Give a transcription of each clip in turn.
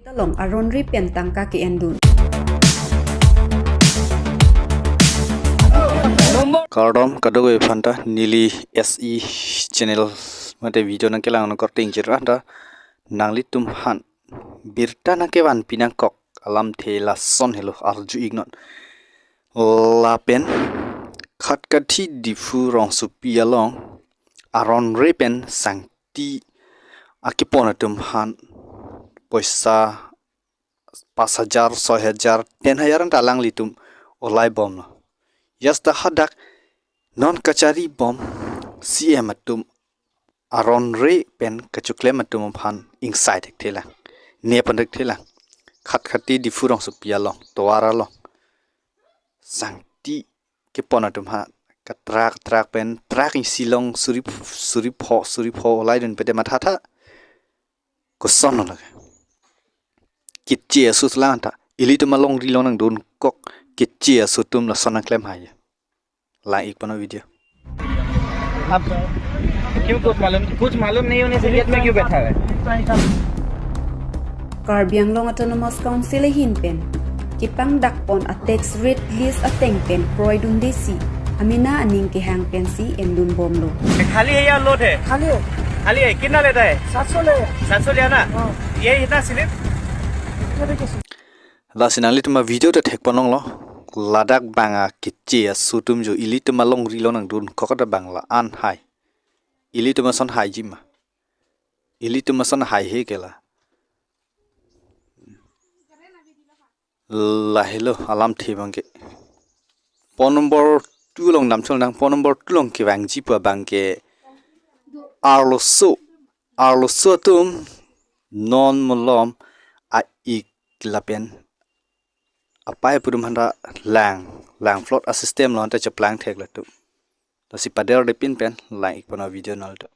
Talong aron ri pentang kaki endun. Kardom kadogo phanta nili SE channel mate video na kelang no korting jiranda nangli tum han birta na kewan pinangkok alam thela son helo arju ignon lapen khat kathi difu rong supia long aron repen sangti akipona tum han poisa 5,000 6,000 10,000 talang litum olai bom no yasta hadak non kachari bom CM atum aron re pen kachukle matum phan inside thela ne pandak thela khat khati di furong supia long towara long sangti ke ponatum ha katrak pen trak in silong suripho laidun pede mathata ko sonno laga kitche suslanta ilitum malong rilong nang don kok kitche sutum la sona klem hai ला एक बना वीडियो अब क्यों कुछ मालूम नहीं होने से गेट में क्यों बैठा है Karbiang Long Autonomous Council hin pen kipang dakpon a tax rate list ateng pen proidun desi amina aning ke hang pen si endun bomlo खाली है या लोड है खाली है कितना लेता है 700 लिया ना ये इतना स्लिप ला सिनाली तुम वीडियो तो ठेक पनों लो Ladak banga kitche sutum jo ilite malong rilo nang dun kokata bangla an hai ilite mason hai jima ilite mason hai he kela la hello alam the bangke pon number 2 long nam chol nang pon number 2 long ke bang ji pa bangke arlo so tum non molom a ik lapen apai pudum handa lang float system lon ta chaplang thek la tu ta si pader de pin pen like pona video nal to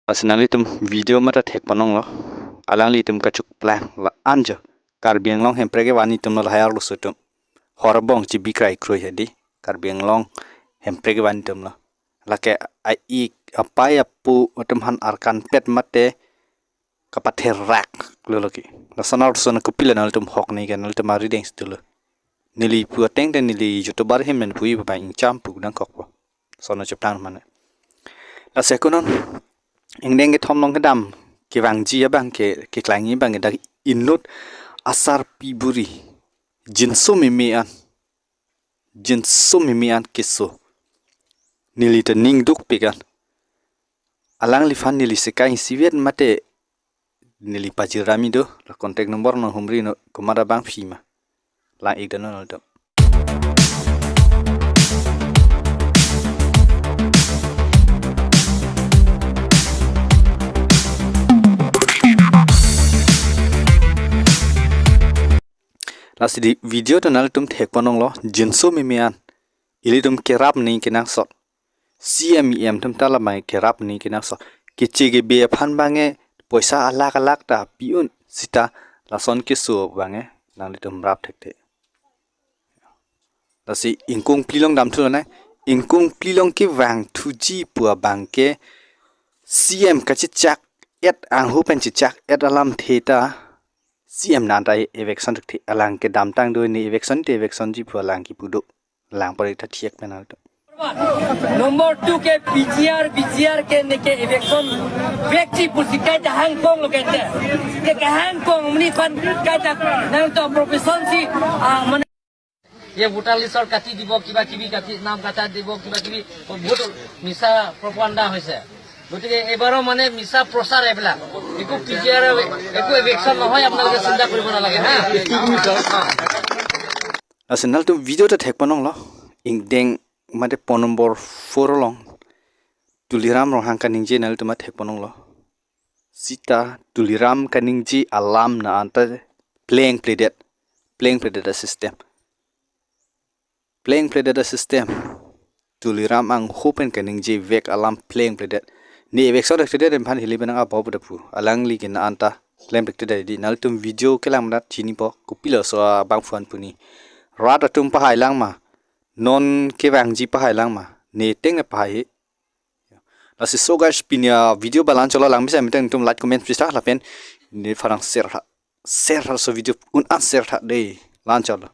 Personally tum video mata thek panong lo alang li tum kachuk plan la anja karbiang long hemprege wani tum lo hayar lu sutum horbong chi bikrai kroi hedi karbiang long hemprege wani tum lo lake ai ik apai apu tum han arkan pet mate kapather rak lo loki la sonar son kupila nal tum hok nei gan tum mari deng stulo nili pu teng den nili youtuber hemmen pui ba in cham pu dang kok bo sono chaptan man la sekonon Ingdeng ke thom long ke dam ke wang ji bang ke klangi bang ke dak inut asar piburi jinso mimian kiso nili ta ning duk pegan alang li fan nili sekai sivet mate nili pajirami do la contact number no humri no komada bang phima la ik dan no do Lasi di video tanal tum thek panong lo jinso mimian ili tum kerap ni kinang sot CMEM tum tala mai kerap ni kinang sot kichi ge be phan bange poisa alak ta piun sita lason ke su bange nang tum rap thek the lasi ingkung plilong dam thu na ingkung plilong ke wang thuji pua bangke CM kachichak et ang hu pen chichak et alam theta CM nantai election thik alang ke damtang do ni election ji phalang ki pudu lang pare tha thiek penal to Nomor 2 ke BGR ke ne ke election व्यक्ति पुसिkai ta Hong Kong lo ke Hong Kong mni kan kai ta nang to profession si মানে ये ভোটার লিস্টৰ কাটি দিব কিবা কিবি কাটি নাম কাটা দিব কিবা কিবি বহুত মিছা প্ৰপাগান্ডা হৈছে গতিকে এবাৰো মানে মিছা প্ৰচাৰ এবলা একো পিজিআৰ একো ইলেকশন নহয় আপোনালোকে চিন্তা কৰিব নালাগে হা asenal tu video ta thek panong lo ingdeng mate pon number 4 long tuliram rohang kan ningje nal tu ma thek panong lo sita tuliram kaningji alam na anta playing predator system tuliram ang hopen kaningji vek alam playing predator ni vek so dak den phan hili banang abaw budapu alang li gin anta lem dak de di naltum video kelang mat chini po kupilo so bang fuan puni rat atum pa hailang ma non kewang ji pa hailang ma ne teng na pa hi Nasi so guys pinya video balan chola lang bisa miteng tum like comment please la pen ni farang share so video un an share tha dei lan chola